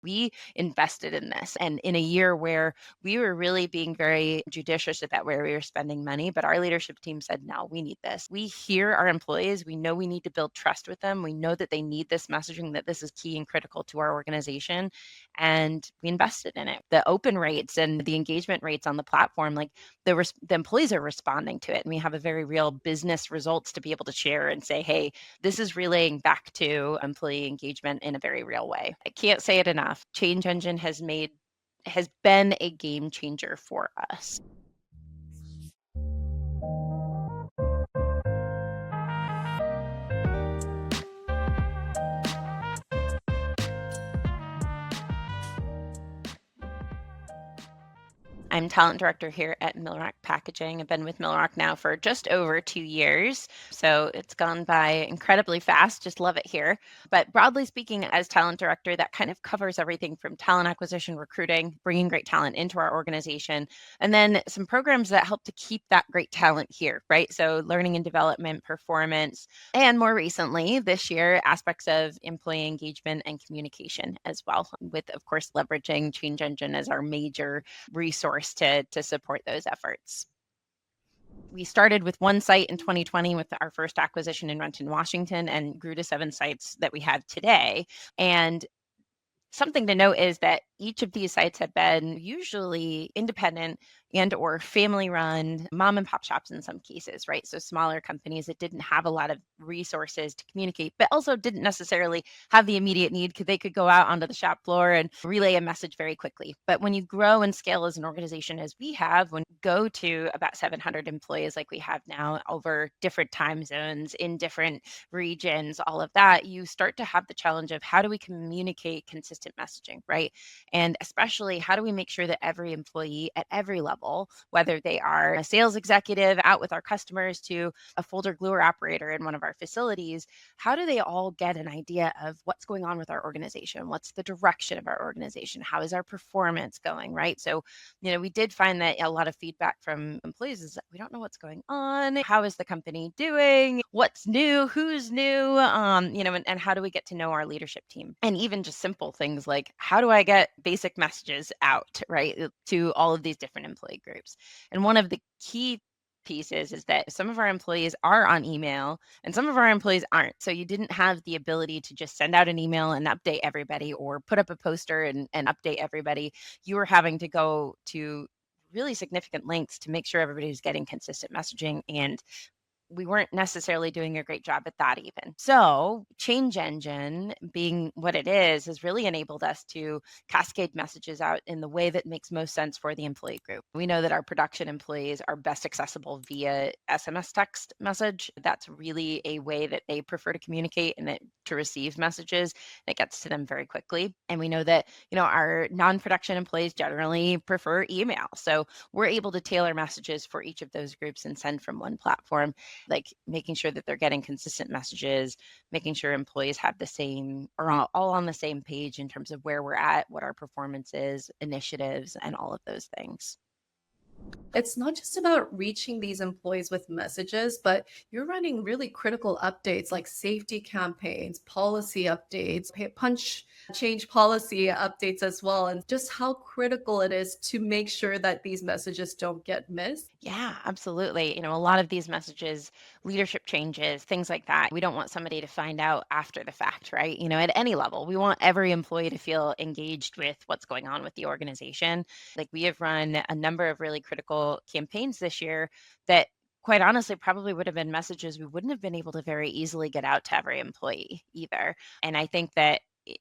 We invested in this. And in a year where we were really being very judicious about where we were spending money, but our leadership team said, no, we need this. We hear our employees. We know we need to build trust with them. We know that they need this messaging, that this is key and critical to our organization. And we invested in it. The open rates and the engagement rates on the platform, like the employees are responding to it. And we have a very real business results to be able to share and say, hey, this is relaying back to employee engagement in a very real way. I can't say it enough. ChangeEngine has been a game changer for us. I'm talent director here at Millrock Packaging. I've been with Millrock now for just over 2 years. So it's gone by incredibly fast. Just love it here. But broadly speaking, as talent director, that kind of covers everything from talent acquisition, recruiting, bringing great talent into our organization, and then some programs that help to keep that great talent here, right? So learning and development, performance, and more recently this year, aspects of employee engagement and communication as well, with, of course, leveraging ChangeEngine as our major resource to support those efforts. We started with one site in 2020 with our first acquisition in Renton, Washington, and grew to 7 sites that we have today. And something to note is that each of these sites have been usually independent and or family run, mom and pop shops in some cases, right? So smaller companies that didn't have a lot of resources to communicate, but also didn't necessarily have the immediate need because they could go out onto the shop floor and relay a message very quickly. But when you grow and scale as an organization as we have, when you go to about 700 employees like we have now over different time zones in different regions, all of that, you start to have the challenge of how do we communicate consistent messaging, right? And especially how do we make sure that every employee at every level, whether they are a sales executive out with our customers to a folder gluer operator in one of our facilities, how do they all get an idea of what's going on with our organization? What's the direction of our organization? How is our performance going, right? So, we did find that a lot of feedback from employees is that we don't know what's going on. How is the company doing? What's new? Who's new? And how do we get to know our leadership team? And even just simple things like, how do I get basic messages out, right, to all of these different employee groups? And one of the key pieces is that some of our employees are on email and some of our employees aren't. So you didn't have the ability to just send out an email and update everybody or put up a poster and update everybody. You were having to go to really significant lengths to make sure everybody's getting consistent messaging, and we weren't necessarily doing a great job at that even. So ChangeEngine, being what it is, has really enabled us to cascade messages out in the way that makes most sense for the employee group. We know that our production employees are best accessible via SMS text message. That's really a way that they prefer to communicate and to receive messages. It gets to them very quickly. And we know that, our non-production employees generally prefer email. So we're able to tailor messages for each of those groups and send from one platform, like making sure that they're getting consistent messages, making sure employees have the same or all on the same page in terms of where we're at, what our performance is, initiatives, and all of those things. It's not just about reaching these employees with messages, but you're running really critical updates like safety campaigns, policy updates, punch change policy updates as well, and just how critical it is to make sure that these messages don't get missed. Yeah, absolutely. A lot of these messages, leadership changes, things like that. We don't want somebody to find out after the fact, right? At any level, we want every employee to feel engaged with what's going on with the organization. Like we have run a number of really critical campaigns this year that quite honestly probably would have been messages we wouldn't have been able to very easily get out to every employee either. And I think that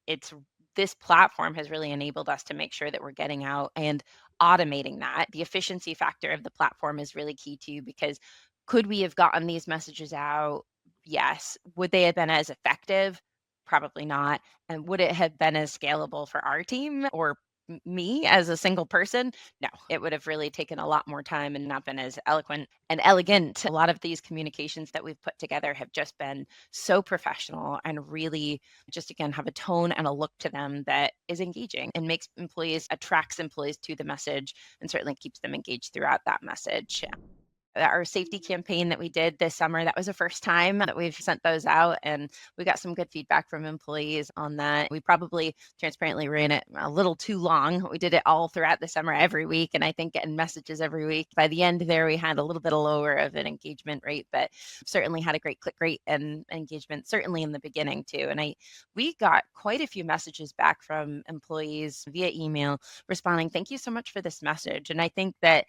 it's this platform has really enabled us to make sure that we're getting out and automating that. The efficiency factor of the platform is really key too, because could we have gotten these messages out? Yes. Would they have been as effective? Probably not. And would it have been as scalable for our team or me as a single person? No, it would have really taken a lot more time and not been as eloquent and elegant. A lot of these communications that we've put together have just been so professional and really just, again, have a tone and a look to them that is engaging and attracts employees to the message and certainly keeps them engaged throughout that message. Our safety campaign that we did this summer, that was the first time that we've sent those out, and we got some good feedback from employees on that. We probably transparently ran it a little too long. We did it all throughout the summer every week, and I think getting messages every week. By the end there, we had a little bit lower of an engagement rate, but certainly had a great click rate and engagement, certainly in the beginning too. And we got quite a few messages back from employees via email responding, "Thank you so much for this message." And I think that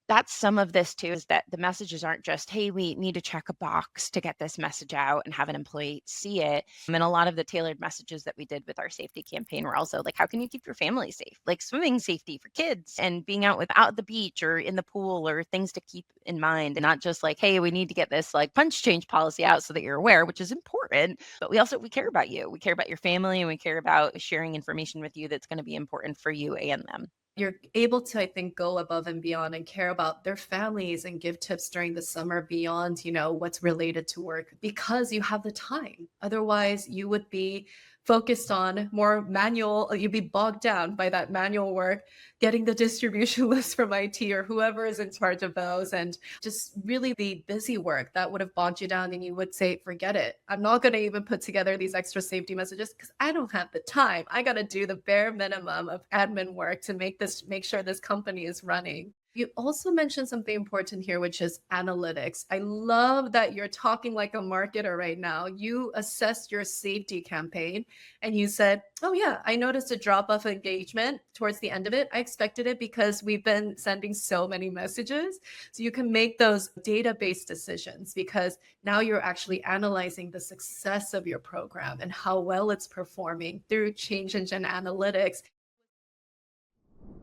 that's some of this too, is that the messages aren't just, "Hey, we need to check a box to get this message out and have an employee see it." And a lot of the tailored messages that we did with our safety campaign were also like, how can you keep your family safe? Like swimming safety for kids and being out without the beach or in the pool, or things to keep in mind, and not just like, "Hey, we need to get this like punch change policy out so that you're aware," which is important. But we care about you. We care about your family, and we care about sharing information with you that's going to be important for you and them. You're able to, I think, go above and beyond and care about their families and give tips during the summer beyond, what's related to work because you have the time. Otherwise, you would be focused on more manual, you'd be bogged down by that manual work, getting the distribution list from IT or whoever is in charge of those, and just really the busy work that would have bogged you down. And you would say, forget it. I'm not going to even put together these extra safety messages because I don't have the time. I got to do the bare minimum of admin work to make sure this company is running. You also mentioned something important here, which is analytics. I love that you're talking like a marketer right now. You assessed your safety campaign and you said, "Oh, yeah, I noticed a drop off engagement towards the end of it. I expected it because we've been sending so many messages." So you can make those database decisions because now you're actually analyzing the success of your program and how well it's performing through change engine analytics.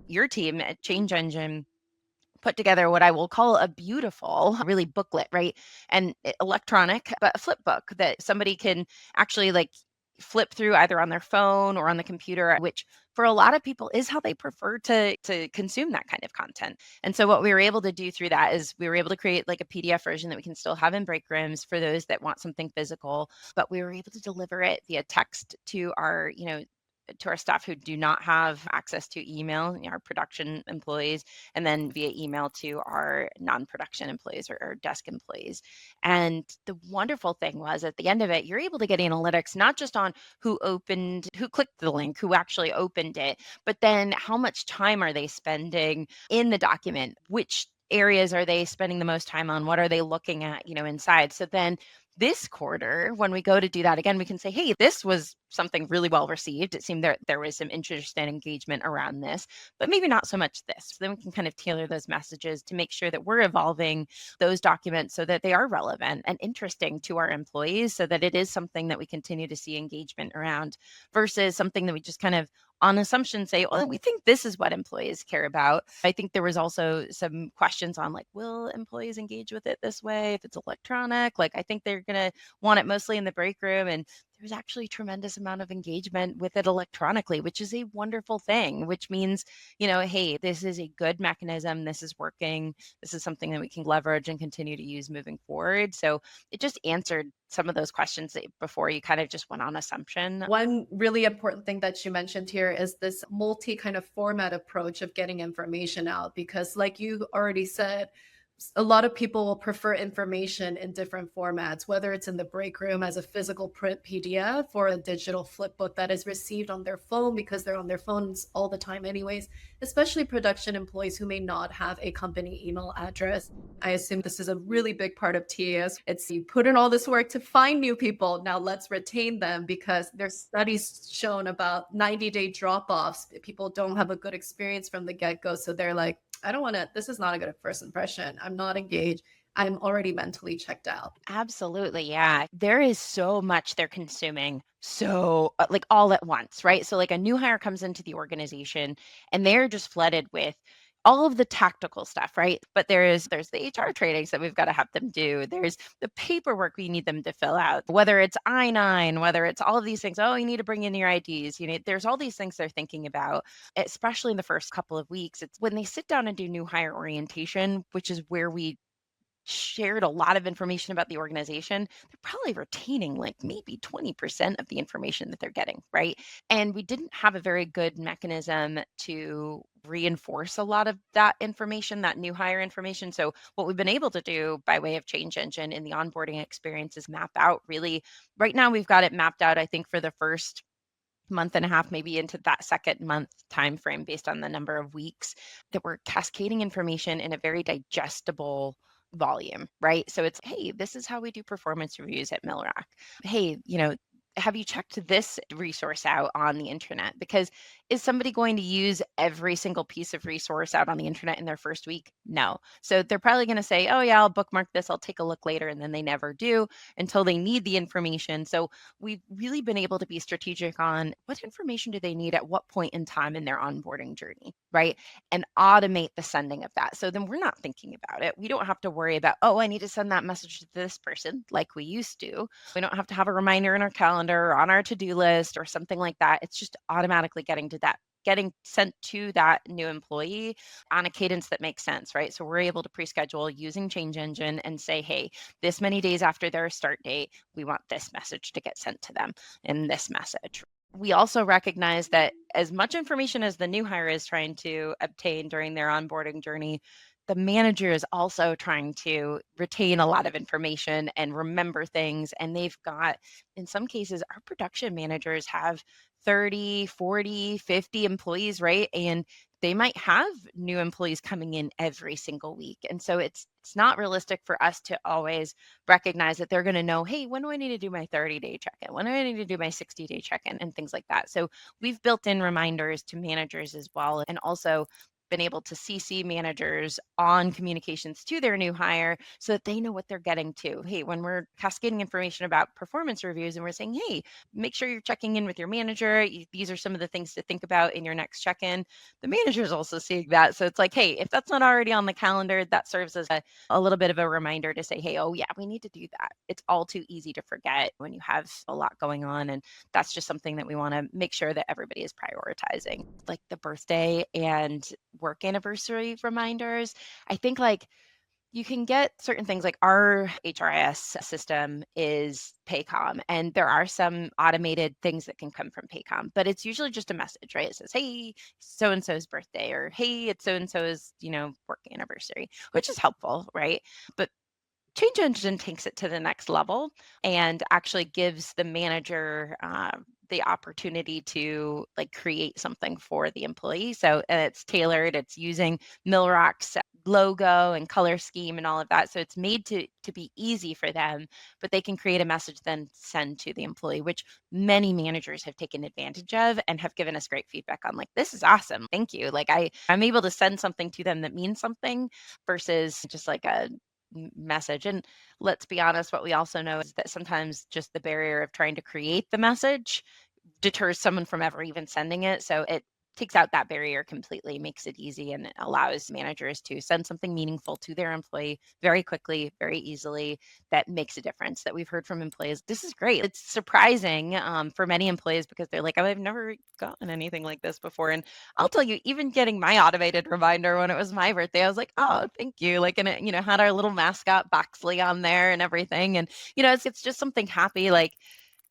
Your team at ChangeEngine put together what I will call a beautiful, really booklet, right? And electronic, but a flip book that somebody can actually like flip through either on their phone or on the computer, which for a lot of people is how they prefer to consume that kind of content. And so what we were able to do through that is we were able to create like a PDF version that we can still have in break rooms for those that want something physical, but we were able to deliver it via text to our staff who do not have access to email, our production employees, and then via email to our non-production employees or desk employees. And the wonderful thing was at the end of it, you're able to get analytics, not just on who clicked the link, who actually opened it, but then how much time are they spending in the document? Which areas are they spending the most time on? What are they looking at, inside? So then this quarter, when we go to do that again, we can say, "Hey, this was something really well received. It seemed there was some interest and engagement around this, but maybe not so much this." So then we can kind of tailor those messages to make sure that we're evolving those documents so that they are relevant and interesting to our employees, so that it is something that we continue to see engagement around versus something that we just kind of on assumption say, "Oh, we think this is what employees care about." I think there was also some questions on like, will employees engage with it this way if it's electronic? Like, I think they're going to want it mostly in the break room. And there's actually a tremendous amount of engagement with it electronically, which is a wonderful thing, which means, hey, this is a good mechanism. This is working. This is something that we can leverage and continue to use moving forward. So it just answered some of those questions that before you kind of just went on assumption. One really important thing that you mentioned here is this multi kind of format approach of getting information out, because, like you already said, a lot of people will prefer information in different formats, whether it's in the break room as a physical print PDF or a digital flip book that is received on their phone because they're on their phones all the time, anyways, especially production employees who may not have a company email address. I assume this is a really big part of TAS. It's you put in all this work to find new people. Now let's retain them because there's studies shown about 90-day drop offs. People don't have a good experience from the get go. So they're like, I don't want to, this is not a good first impression. I'm not engaged. I'm already mentally checked out. Absolutely. Yeah. There is so much they're consuming. So, like all at once, right? So, like a new hire comes into the organization and they're just flooded with all of the tactical stuff, right? But there's the HR trainings that we've got to have them do. There's the paperwork we need them to fill out, whether it's I-9, whether it's all of these things. Oh, you need to bring in your IDs. There's all these things they're thinking about, especially in the first couple of weeks. It's when they sit down and do new hire orientation, which is where we shared a lot of information about the organization. They're probably retaining like maybe 20% of the information that they're getting, right? And we didn't have a very good mechanism to reinforce a lot of that information, that new hire information. So what we've been able to do by way of ChangeEngine in the onboarding experience is map out really, right now we've got it mapped out, I think, for the first month and a half, maybe into that second month time frame based on the number of weeks, that we're cascading information in a very digestible volume, right? So it's, hey, this is how we do performance reviews at Millrock. Hey, have you checked this resource out on the internet? Because is somebody going to use every single piece of resource out on the internet in their first week? No. So they're probably going to say, oh, yeah, I'll bookmark this, I'll take a look later. And then they never do until they need the information. So we've really been able to be strategic on what information do they need at what point in time in their onboarding journey, right? And automate the sending of that. So then we're not thinking about it. We don't have to worry about, oh, I need to send that message to this person like we used to. We don't have to have a reminder in our calendar or on our to-do list or something like that. It's just automatically getting sent to that new employee on a cadence that makes sense, right? So we're able to pre-schedule using ChangeEngine and say, hey, this many days after their start date, we want this message to get sent to them in this message. We also recognize that as much information as the new hire is trying to obtain during their onboarding journey, the manager is also trying to retain a lot of information and remember things. And they've got, in some cases, our production managers have 30, 40, 50 employees, right? And they might have new employees coming in every single week. And so it's not realistic for us to always recognize that they're going to know, hey, when do I need to do my 30-day check-in? When do I need to do my 60-day check-in and things like that? So we've built in reminders to managers as well, and also been able to CC managers on communications to their new hire so that they know what they're getting to. Hey, when we're cascading information about performance reviews and we're saying, hey, make sure you're checking in with your manager. These are some of the things to think about in your next check-in. The manager is also seeing that. So it's like, hey, if that's not already on the calendar, that serves as a little bit of a reminder to say, hey, oh yeah, we need to do that. It's all too easy to forget when you have a lot going on. And that's just something that we want to make sure that everybody is prioritizing. Like the birthday and work anniversary reminders, I think like you can get certain things, like our HRIS system is Paycom, and there are some automated things that can come from Paycom, but it's usually just a message, right? It says, hey, so and so's birthday, or hey, it's so and so's, work anniversary, which is helpful, right? But ChangeEngine takes it to the next level and actually gives the manager the opportunity to like create something for the employee. So it's tailored. It's using Millrock's logo and color scheme and all of that. So it's made to be easy for them, but they can create a message then send to the employee, which many managers have taken advantage of and have given us great feedback on. Like, this is awesome. Thank you. Like I'm able to send something to them that means something versus just like a message. And let's be honest, what we also know is that sometimes just the barrier of trying to create the message deters someone from ever even sending it. So it takes out that barrier completely, makes it easy, and it allows managers to send something meaningful to their employee very quickly, very easily. That makes a difference. That we've heard from employees, this is great. It's surprising for many employees because they're like, oh, I've never gotten anything like this before. And I'll tell you, even getting my automated reminder when it was my birthday, I was like, oh, thank you. Like, and it, had our little mascot Boxley on there and everything. And, it's just something happy. Like,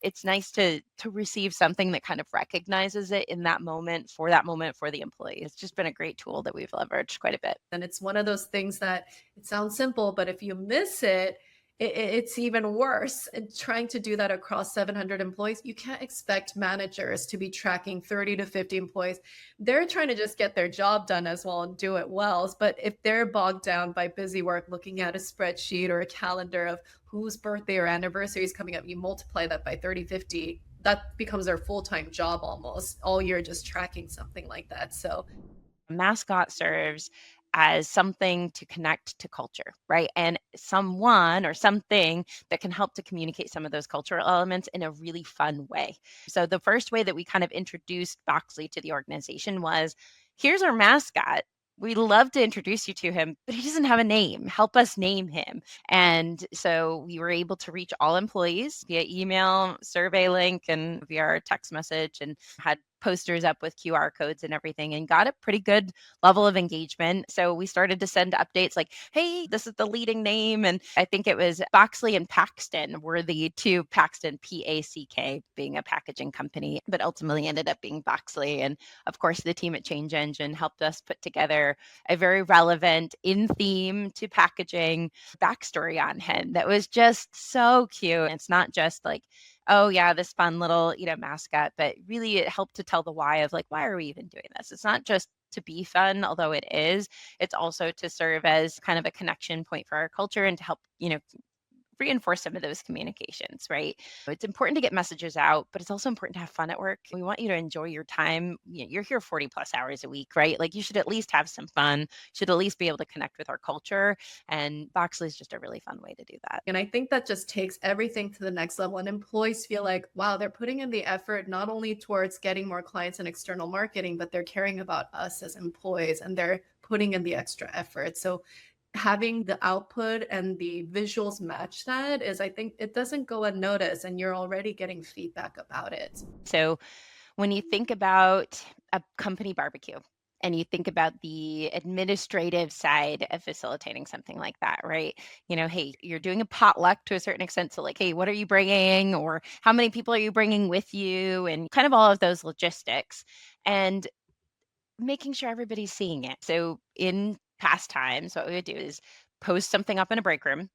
it's nice to receive something that kind of recognizes it in that moment for the employee. It's just been a great tool that we've leveraged quite a bit. And it's one of those things that it sounds simple, but if you miss it, it's even worse. And trying to do that across 700 employees, you can't expect managers to be tracking 30 to 50 employees. They're trying to just get their job done as well and do it well. But if they're bogged down by busy work, looking at a spreadsheet or a calendar of whose birthday or anniversary is coming up, you multiply that by 30, 50, that becomes their full-time job almost all year, just tracking something like that. So mascot serves as something to connect to culture, right? And someone or something that can help to communicate some of those cultural elements in a really fun way. So the first way that we kind of introduced Boxley to the organization was, here's our mascot. We'd love to introduce you to him, but he doesn't have a name. Help us name him. And so we were able to reach all employees via email, survey link, and via our text message, and had posters up with QR codes and everything, and got a pretty good level of engagement. So we started to send updates like, hey, this is the leading name. And I think it was Boxley and Paxton were the two, Paxton, PACK, being a packaging company, but ultimately ended up being Boxley. And of course, the team at ChangeEngine helped us put together a very relevant, in theme to packaging backstory on him that was just so cute. It's not just like, oh yeah, this fun little, mascot, but really it helped to tell the why of like, why are we even doing this? It's not just to be fun, although it is. It's also to serve as kind of a connection point for our culture and to help, reinforce some of those communications, right? It's important to get messages out, but it's also important to have fun at work. We want you to enjoy your time. You're here 40 plus hours a week, right? Like you should at least have some fun, should at least be able to connect with our culture. And Boxley is just a really fun way to do that. And I think that just takes everything to the next level. And employees feel like, wow, they're putting in the effort not only towards getting more clients and external marketing, but they're caring about us as employees and they're putting in the extra effort. So having the output and the visuals match that is, I think it doesn't go unnoticed and you're already getting feedback about it. So when you think about a company barbecue and you think about the administrative side of facilitating something like that, right? Hey, you're doing a potluck to a certain extent. So, like, hey, what are you bringing? Or how many people are you bringing with you? And kind of all of those logistics and making sure everybody's seeing it. So, in past times, what we would do is post something up in a break room,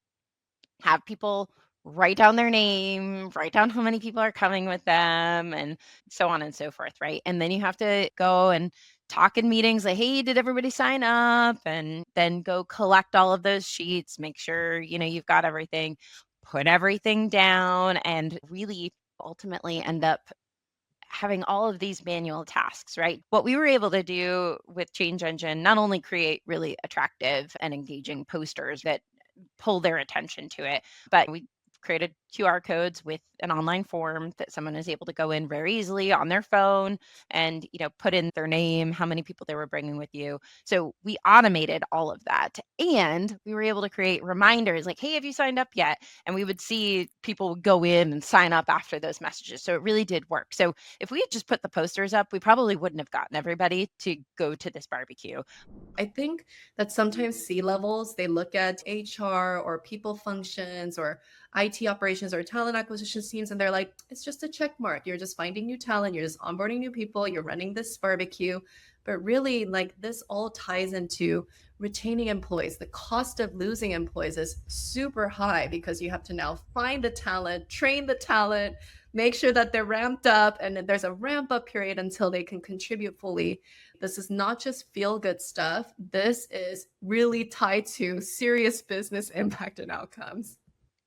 have people write down their name, write down how many people are coming with them, and so on and so forth, right? And then you have to go and talk in meetings like, hey, did everybody sign up? And then go collect all of those sheets, make sure, you've got everything, put everything down, and really ultimately end up having all of these manual tasks, right? What we were able to do with ChangeEngine, not only create really attractive and engaging posters that pull their attention to it. But we created QR codes with an online form that someone is able to go in very easily on their phone and, put in their name, how many people they were bringing with you. So we automated all of that. And we were able to create reminders like, hey, have you signed up yet? And we would see people would go in and sign up after those messages. So it really did work. So if we had just put the posters up, we probably wouldn't have gotten everybody to go to this barbecue. I think that sometimes C-levels, they look at HR or people functions or IT operations or talent acquisition teams, and they're like, it's just a check mark. You're just finding new talent, you're just onboarding new people, you're running this barbecue. But really, like this all ties into retaining employees. The cost of losing employees is super high because you have to now find the talent, train the talent, make sure that they're ramped up, and then there's a ramp up period until they can contribute fully. This is not just feel good stuff. This is really tied to serious business impact and outcomes.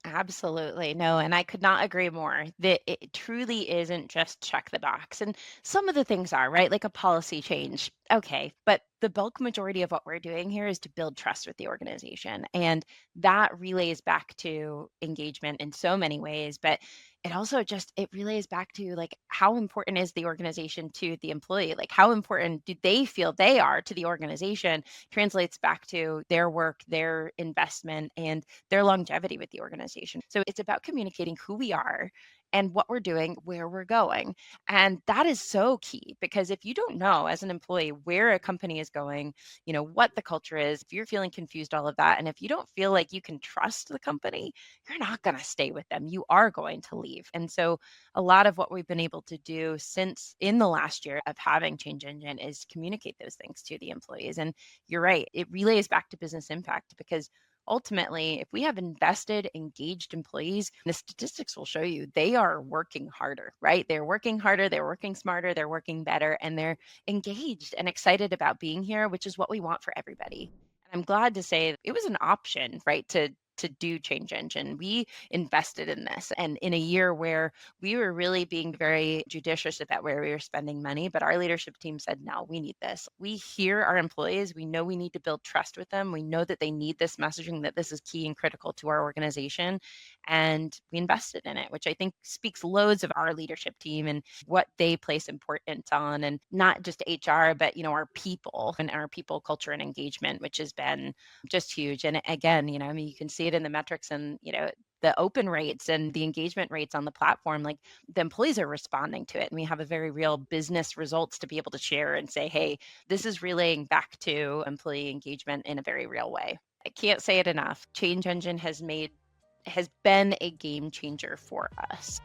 Absolutely. No, and I could not agree more that it truly isn't just check the box. And some of the things are, right? Like a policy change. Okay. But the bulk majority of what we're doing here is to build trust with the organization. And that relays back to engagement in so many ways. But it also just it relays back to like how important is the organization to the employee? Like how important do they feel they are to the organization translates back to their work, their investment, and their longevity with the organization. So it's about communicating who we are and what we're doing, where we're going. And that is so key because if you don't know as an employee where a company is going, what the culture is, if you're feeling confused, all of that, and if you don't feel like you can trust the company, you're not going to stay with them. You are going to leave. And so a lot of what we've been able to do since in the last year of having ChangeEngine is communicate those things to the employees. And you're right, it relays back to business impact because ultimately, if we have invested, engaged employees, the statistics will show you they are working harder, right? They're working harder, they're working smarter, they're working better, and they're engaged and excited about being here, which is what we want for everybody. And I'm glad to say it was an option, right, to do ChangeEngine. We invested in this. And in a year where we were really being very judicious about where we were spending money, but our leadership team said, no, we need this. We hear our employees. We know we need to build trust with them. We know that they need this messaging, that this is key and critical to our organization. And we invested in it, which I think speaks loads of our leadership team and what they place importance on, and not just HR, but our people and our people culture and engagement, which has been just huge. And again, I mean, you can see it in the metrics and, the open rates and the engagement rates on the platform, like the employees are responding to it. And we have a very real business results to be able to share and say, hey, this is relaying back to employee engagement in a very real way. I can't say it enough. ChangeEngine has been a game changer for us.